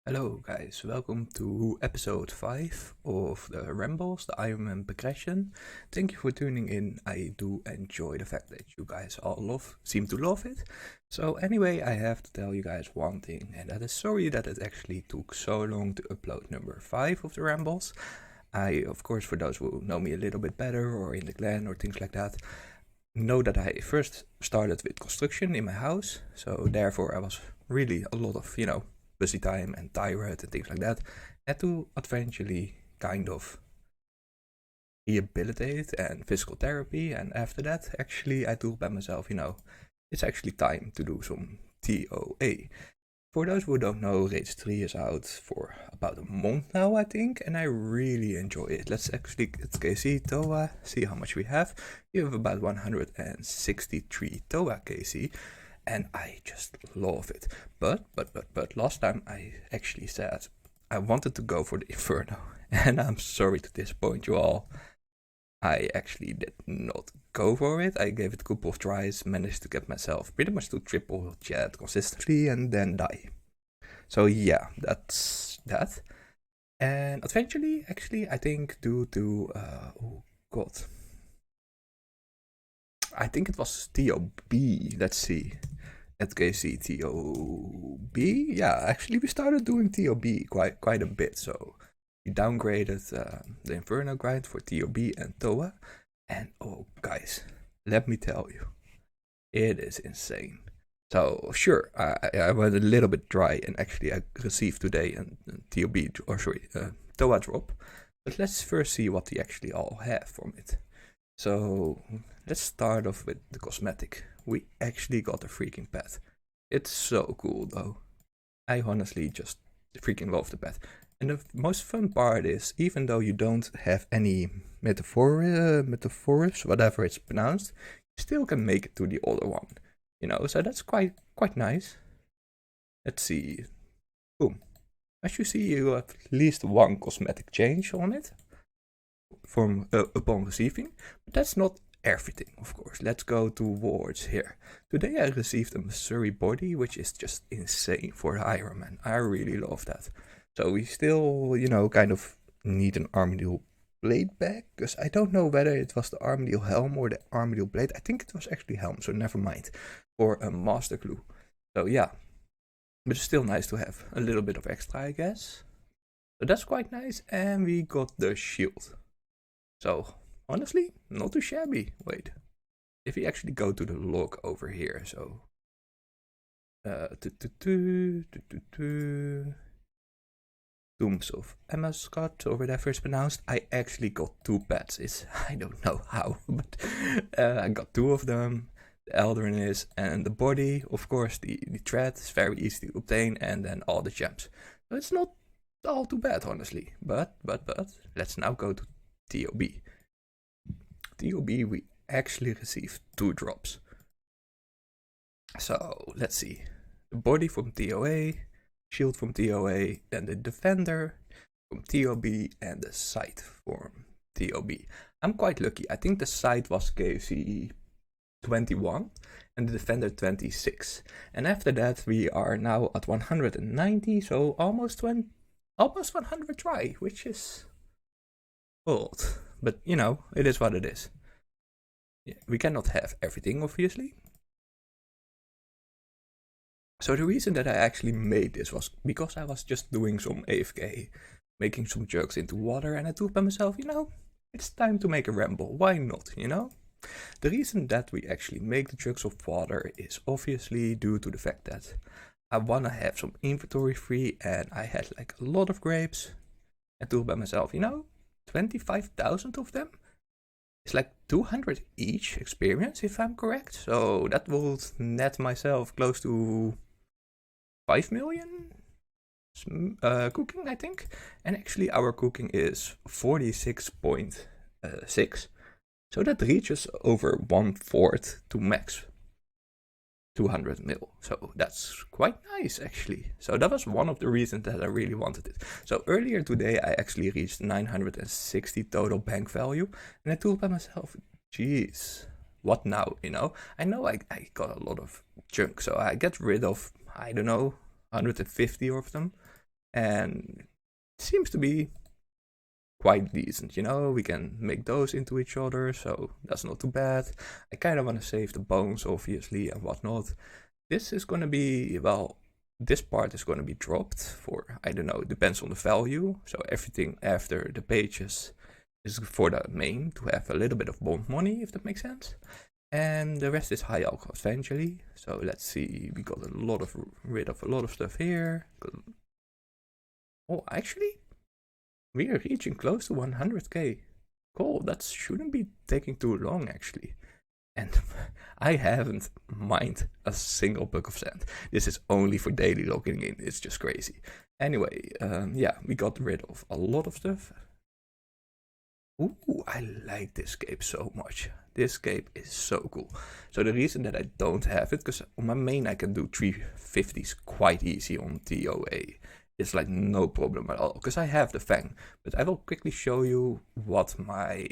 Hello guys, welcome to episode 5 of the Rambles, the Ironman progression. Thank you for tuning in. I do enjoy the fact that you guys all seem to love it. So anyway, I have to tell you guys one thing, and that is sorry that it actually took so long to upload number 5 of the Rambles. Of course, for those who know me a little bit better or in the clan or things like that, know that I first started with construction in my house. So therefore I was really a lot of, busy time and tired and things like that. Had to eventually kind of rehabilitate and physical therapy. And after that, actually, I told by myself, it's actually time to do some TOA. For those who don't know, Race 3 is out for about a month now, I think, and I really enjoy it. Let's actually get KC TOA, see how much we have. We have about 163 TOA KC, and I just love it. But last time I actually said I wanted to go for the Inferno, and I'm sorry to disappoint you all. I actually did not go for it. I gave it a couple of tries, managed to get myself pretty much to triple chat consistently, and then die. So yeah, that's that. And eventually, actually, I think due to oh god, I think it was TOB. Let's see. At KC TOB, yeah, actually we started doing TOB quite a bit. So we downgraded the Inferno grind for TOB and TOA, and oh guys, let me tell you, it is insane. So sure, I went a little bit dry, and actually I received today a TOA drop. But let's first see what we actually all have from it. So let's start off with the cosmetic. We actually got a freaking pet. It's so cool though. I honestly just freaking love the pet. And the most fun part is, even though you don't have any metaphors, whatever it's pronounced, you still can make it to the other one. So that's quite nice. Let's see. Boom. As you see, you have at least one cosmetic change on it from upon receiving, but that's not everything, of course. Let's go towards here. Today I received a Missouri body, which is just insane for the Ironman. I really love that. So we still, kind of need an Armadillo blade back, because I don't know whether it was the Armadillo helm or the Armadillo blade. I think it was actually helm, so never mind. Or a master glue. So yeah, but it's still nice to have a little bit of extra, I guess. So that's quite nice, and we got the shield. So honestly, not too shabby. Wait, if we actually go to the log over here, so Tombs of Emmascott, or whatever it's pronounced. I actually got 2 pets. I don't know how, but I got 2 of them. The Elderness and the body, of course. The thread is very easy to obtain, and then all the gems. So it's not all too bad, honestly. But let's now go to TOB. TOB, we actually received 2 drops. So let's see. The body from TOA, shield from TOA, then the defender from TOB, and the sight from TOB. I'm quite lucky. I think the sight was KC 21 and the defender 26. And after that we are now at 190, so almost 100 try, which is old. But it is what it is. Yeah, we cannot have everything, obviously. So the reason that I actually made this was because I was just doing some AFK, making some jugs into water, and I thought by myself, it's time to make a ramble. Why not, The reason that we actually make the jugs of water is obviously due to the fact that I wanna have some inventory free, and I had like a lot of grapes. I thought by myself, 25,000 of them? It's like 200 each experience, if I'm correct. So that would net myself close to 5 million cooking, I think. And actually our cooking is 46.6. So that reaches over 1/4 to max 200 mil. So that's quite nice, actually. So that was one of the reasons that I really wanted it. So earlier today I actually reached 960 total bank value, and I thought by myself, geez, what now? I know I got a lot of junk, so I get rid of, I don't know, 150 of them. and it seems to be quite decent, you know. We can make those into each other, so that's not too bad. I kind of want to save the bones, obviously, and whatnot. This is going to be, well, this part is going to be dropped for, I don't know, it depends on the value. So everything after the pages is for the main to have a little bit of bond money, if that makes sense. And the rest is high alcohol eventually. So let's see, we got rid of a lot of stuff here. Oh, actually, we are reaching close to 100k. Cool, that shouldn't be taking too long actually. And I haven't mined a single buck of sand. This is only for daily logging in. It's just crazy. Anyway, yeah, we got rid of a lot of stuff. Ooh, I like this cape so much. This cape is so cool. So the reason that I don't have it, because on my main I can do 350s quite easy on TOA. It's like no problem at all, because I have the Fang. But I will quickly show you what my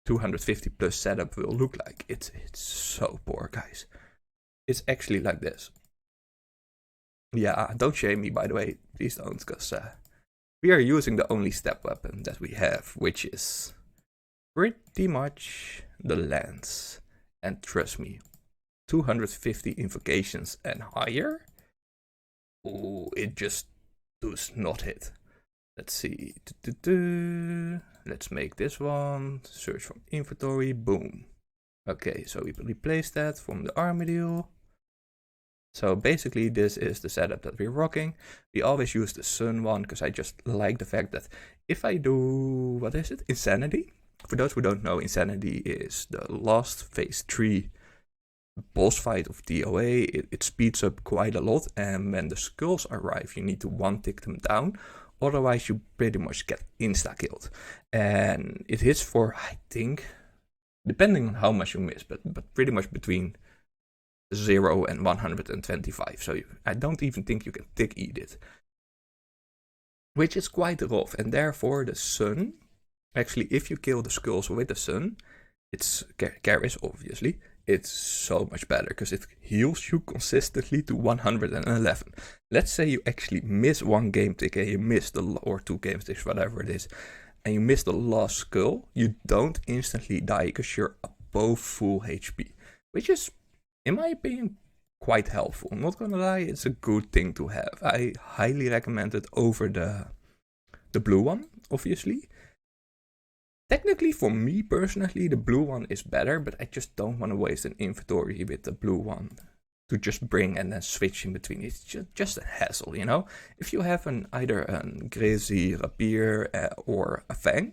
250 plus setup will look like. It's so poor, guys. It's actually like this. Yeah, don't shame me, by the way. Please don't, because we are using the only step weapon that we have, which is pretty much the lance. And trust me, 250 invocations and higher, oh, it just does not hit. Let's see. Let's make this one. Search from inventory. Boom. Okay, so we replace that from the army deal. So basically this is the setup that we're rocking. We always use the sun one because I just like the fact that if I do, what is it? Insanity. For those who don't know, Insanity is the last phase 3 boss fight of DOA. It speeds up quite a lot, and when the skulls arrive, you need to one tick them down. Otherwise, you pretty much get insta-killed. And it hits for, I think, depending on how much you miss, but pretty much between 0 and 125. So I don't even think you can tick eat it. Which is quite rough, and therefore the sun, actually if you kill the skulls with the sun, it's carries obviously, it's so much better because it heals you consistently to 111. Let's say you actually miss one game tick and you miss or 2 game ticks, whatever it is, and you miss the last skull, you don't instantly die because you're above full HP, which is, in my opinion, quite helpful. I'm not gonna lie, it's a good thing to have. I highly recommend it over the blue one, obviously. Technically, for me personally, the blue one is better, but I just don't want to waste an inventory with the blue one to just bring and then switch in between. It's just a hassle, you know? If you have either a Grazy, Rapier, or a Fang,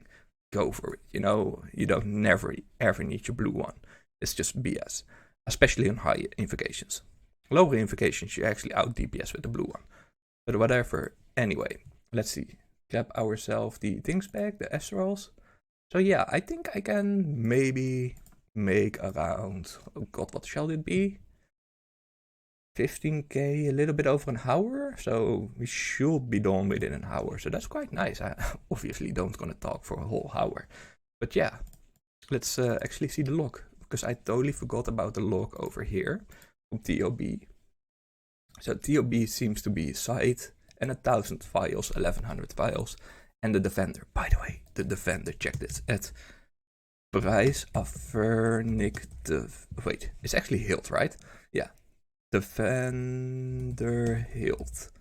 go for it, you know? You don't never ever need your blue one. It's just BS, especially on high invocations. Lower invocations, you actually out DPS with the blue one. But whatever, anyway, let's see. Grab ourselves the things back, the Osrs. So yeah, I think I can maybe make around, oh god, what shall it be? 15k, a little bit over an hour. So we should be done within an hour. So that's quite nice. I obviously don't gonna talk for a whole hour. But yeah, let's actually see the log. Because I totally forgot about the log over here from TOB. So TOB seems to be site and 1000 files, 1100 files. And the defender, by the way, the defender, check this, at Price of Vernick, wait, it's actually Hilt, right? Yeah, Defender Hilt.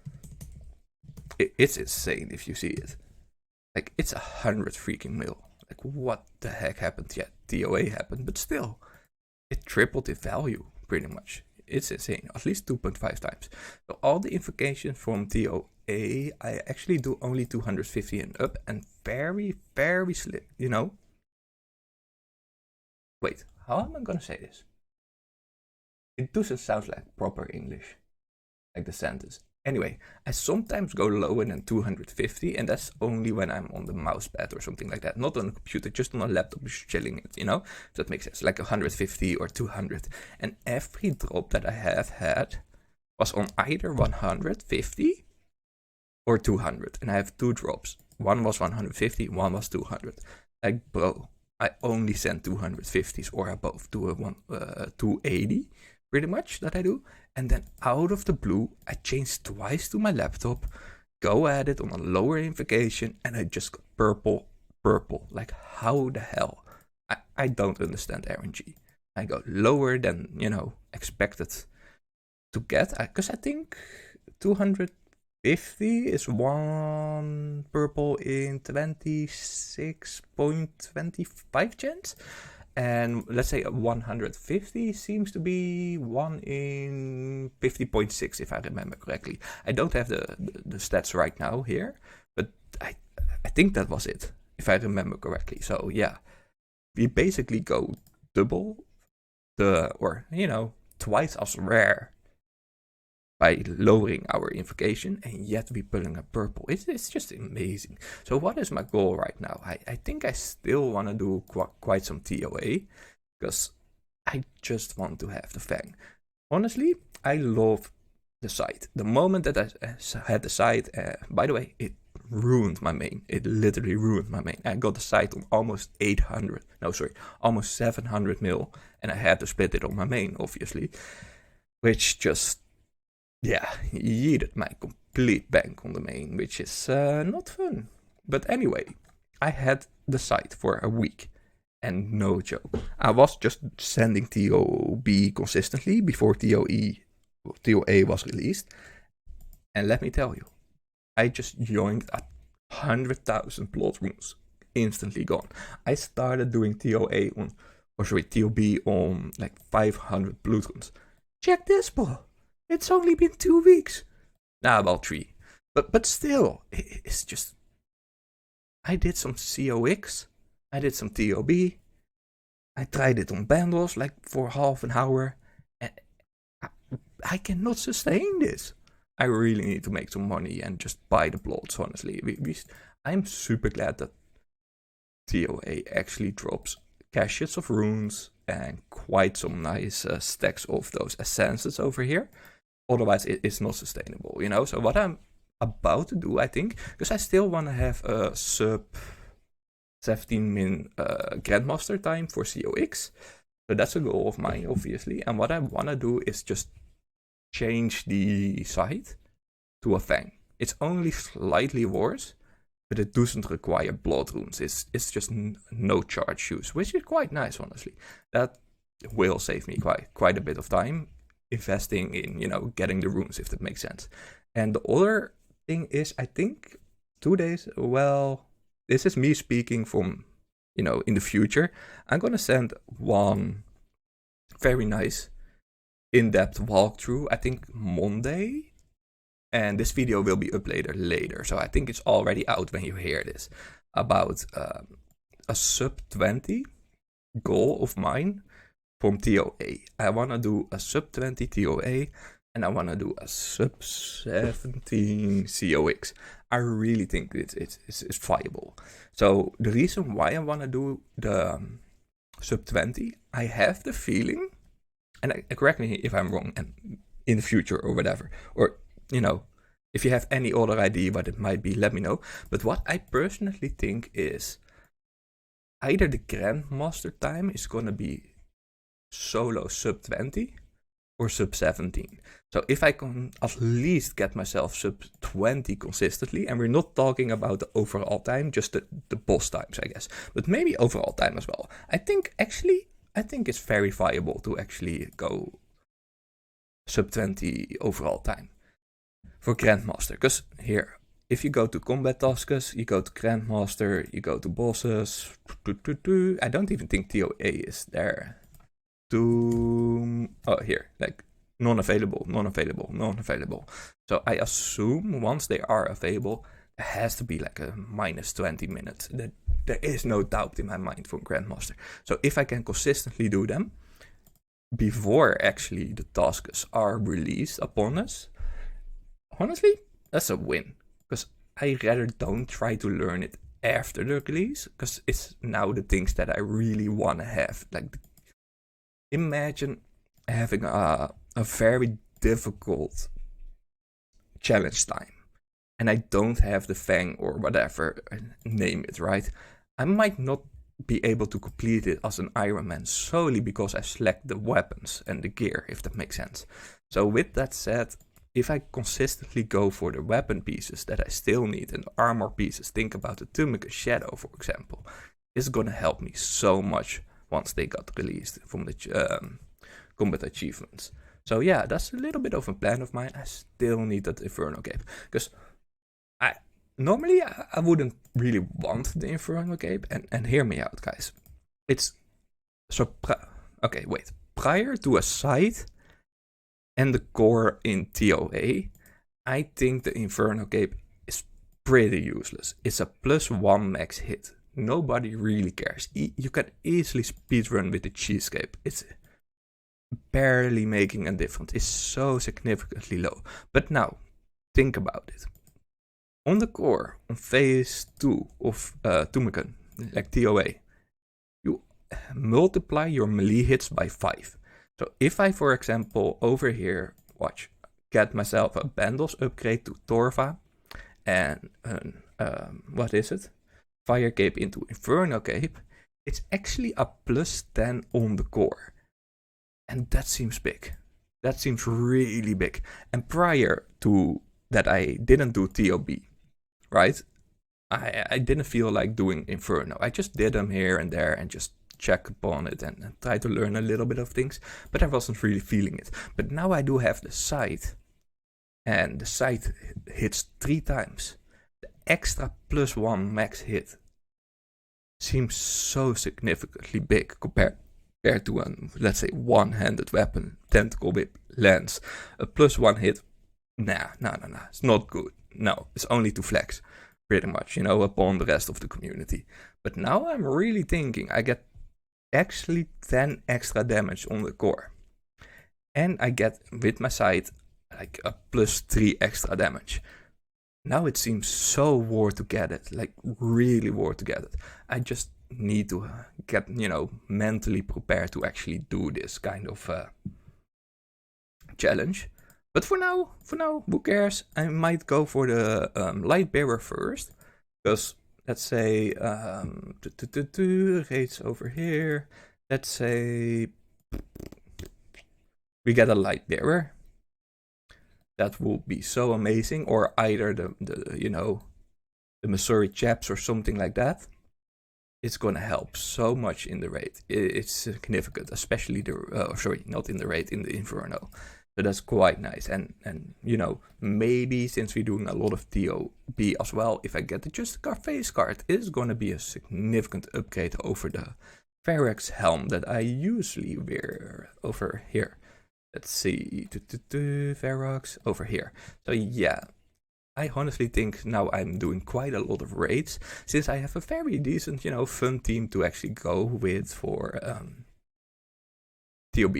It's insane if you see it. Like, it's 100 freaking mil. Like, what the heck happened? Yeah, DOA happened, but still, it tripled in value, pretty much. It's insane, at least 2.5 times. So all the invocations from DOA, I actually do only 250 and up, and very, very slim, you know? Wait, how am I gonna say this? It doesn't sound like proper English, like the sentence. Anyway, I sometimes go lower than 250, and that's only when I'm on the mousepad or something like that. Not on a computer, just on a laptop, just chilling it, you know? If that makes sense, like 150 or 200. And every drop that I have had was on either 150 or 200. And I have 2 drops. One was 150, one was 200. Like, bro, I only send 250s or above to a 280, pretty much, that I do. And then out of the blue, I changed twice to my laptop, go at it on a lower invocation, and I just got purple. Like, how the hell? I don't understand RNG. I go lower than, expected to get. Because I think 250 is one purple in 26.25 chance. And let's say 150 seems to be 1 in 50.6, if I remember correctly. I don't have the stats right now here, but I think that was it, if I remember correctly. So yeah, we basically go double twice as rare by lowering our invocation, and yet we pulling a purple. It's just amazing. So what is my goal right now? I think I still want to do quite some TOA, because I just want to have the Fang. Honestly, I love the site. The moment that I had the site, by the way, it ruined my main. It literally ruined my main. I got the site on almost 700 mil, and I had to split it on my main, obviously, which just yeeted my complete bank on the main, which is not fun. But anyway, I had the site for a week, and no joke, I was just sending TOB consistently before TOA was released. And let me tell you, I just joined 100,000 plot rooms, instantly gone. I started doing TOB on like 500 plot rooms. Check this, bro. It's only been 2 weeks. Well, 3. But still, it's just... I did some COX. I did some TOB. I tried it on Bandos like for half an hour. And I cannot sustain this. I really need to make some money and just buy the plots, honestly. I'm super glad that TOA actually drops caches of runes and quite some nice stacks of those essences over here. Otherwise, it's not sustainable, So what I'm about to do, I think, because I still want to have a sub 17 min Grandmaster time for COX. So that's a goal of mine, obviously. And what I want to do is just change the site to a Fang. It's only slightly worse, but it doesn't require blood runes. It's just no charge use, which is quite nice, honestly. That will save me quite a bit of time investing in, getting the runes, if that makes sense. And the other thing is, I think 2 days, well, this is me speaking from, in the future. I'm gonna send one very nice in-depth walkthrough, I think Monday, and this video will be uploaded later, so I think it's already out when you hear this, about a sub 20 goal of mine from TOA. I want to do a sub 20 TOA, and I want to do a sub 17 COX. I really think it's viable. So the reason why I want to do the sub 20, I have the feeling, and correct me if I'm wrong, and in the future or whatever, or if you have any other idea what it might be, let me know. But what I personally think is either the Grandmaster time is gonna be solo sub 20 or sub 17. So if I can at least get myself sub 20 consistently, and we're not talking about the overall time, just the boss times, I guess, but maybe overall time as well. I think it's very viable to actually go sub 20 overall time for Grandmaster. Because here, if you go to combat tasks, you go to Grandmaster, you go to bosses. I don't even think TOA is there. Here, like non-available. So I assume once they are available, there has to be like a minus 20 minutes. There is no doubt in my mind for Grandmaster. So if I can consistently do them before actually the tasks are released upon us, honestly, that's a win. Because I rather don't try to learn it after the release, because it's now the things that I really want to have. Like, imagine having a very difficult challenge time, and I don't have the Fang or whatever, name it, right? I might not be able to complete it as an Ironman solely because I select the weapons and the gear, if that makes sense. So with that said, if I consistently go for the weapon pieces that I still need and armor pieces, think about the Tumica Shadow, for example, it's gonna help me so much once they got released from the combat achievements. So yeah, that's a little bit of a plan of mine. I still need that Inferno Cape, because normally I wouldn't really want the Inferno Cape, and hear me out, guys. It's so okay, wait. Prior to a sight and the core in TOA, I think the Inferno Cape is pretty useless. It's a +1 max hit. Nobody really cares. You can easily speedrun with the Cheese Cape. It's barely making a difference. It's so significantly low. But now, think about it. On the core, on phase 2 of Tumican, like TOA, you multiply your melee hits by 5. So if I, for example, over here, get myself a Bandles upgrade to Torva and what is it? Fire Cape into Inferno Cape, it's actually a +10 on the core. And that seems big. That seems really big. And prior to that, I didn't do TOB, right? I didn't feel like doing Inferno. I just did them here and there and just check upon it and try to learn a little bit of things, but I wasn't really feeling it. But now I do have the sight, and the sight hits 3 times. The extra +1 max hit seems so significantly big compared to let's say, one-handed weapon, tentacle whip, lance. A +1 hit, nah, it's not good. No, it's only to flex, pretty much, upon the rest of the community. But now I'm really thinking I get actually 10 extra damage on the core. And I get, with my sight, like a +3 extra damage. Now it seems so worth to get it, like really worth to get it. I just need to get, mentally prepared to actually do this kind of challenge. But for now, who cares? I might go for the light bearer first, because let's say raids over here. Let's say we get a light bearer. That will be so amazing. Or either the Missouri chaps or something like that. It's gonna help so much in the raid. It's significant, especially not in the raid, in the Inferno. So that's quite nice. And maybe since we're doing a lot of TOB as well, if I get the Justicar face card, it's gonna be a significant upgrade over the Ferox helm that I usually wear over here. Let's see, Ferox over here. So yeah, I honestly think now I'm doing quite a lot of raids, since I have a very decent, fun team to actually go with for TOB.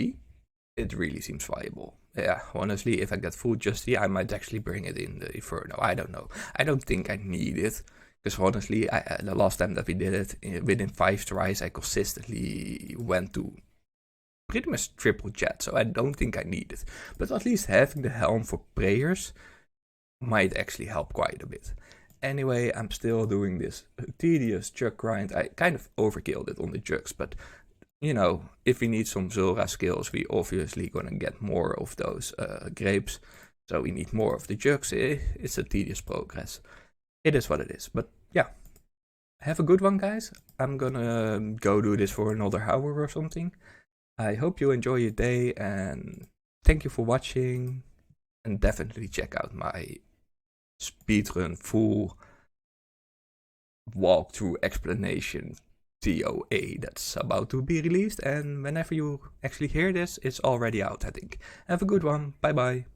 It really seems viable. Yeah, honestly, if I get full Justy, I might actually bring it in the Inferno. I don't know. I don't think I need it, because honestly, the last time that we did it, within 5 tries, I consistently went to pretty much triple jet, so I don't think I need it. But at least having the helm for prayers might actually help quite a bit. Anyway, I'm still doing this tedious jug grind. I kind of overkilled it on the jugs, but if we need some Zulra skills, we obviously gonna get more of those grapes. So we need more of the jugs. It's a tedious progress. It is what it is. But yeah, have a good one, guys. I'm gonna go do this for another hour or something. I hope you enjoy your day, and thank you for watching. And definitely check out my speedrun full walkthrough explanation TOA that's about to be released. And whenever you actually hear this, it's already out, I think. Have a good one. Bye bye.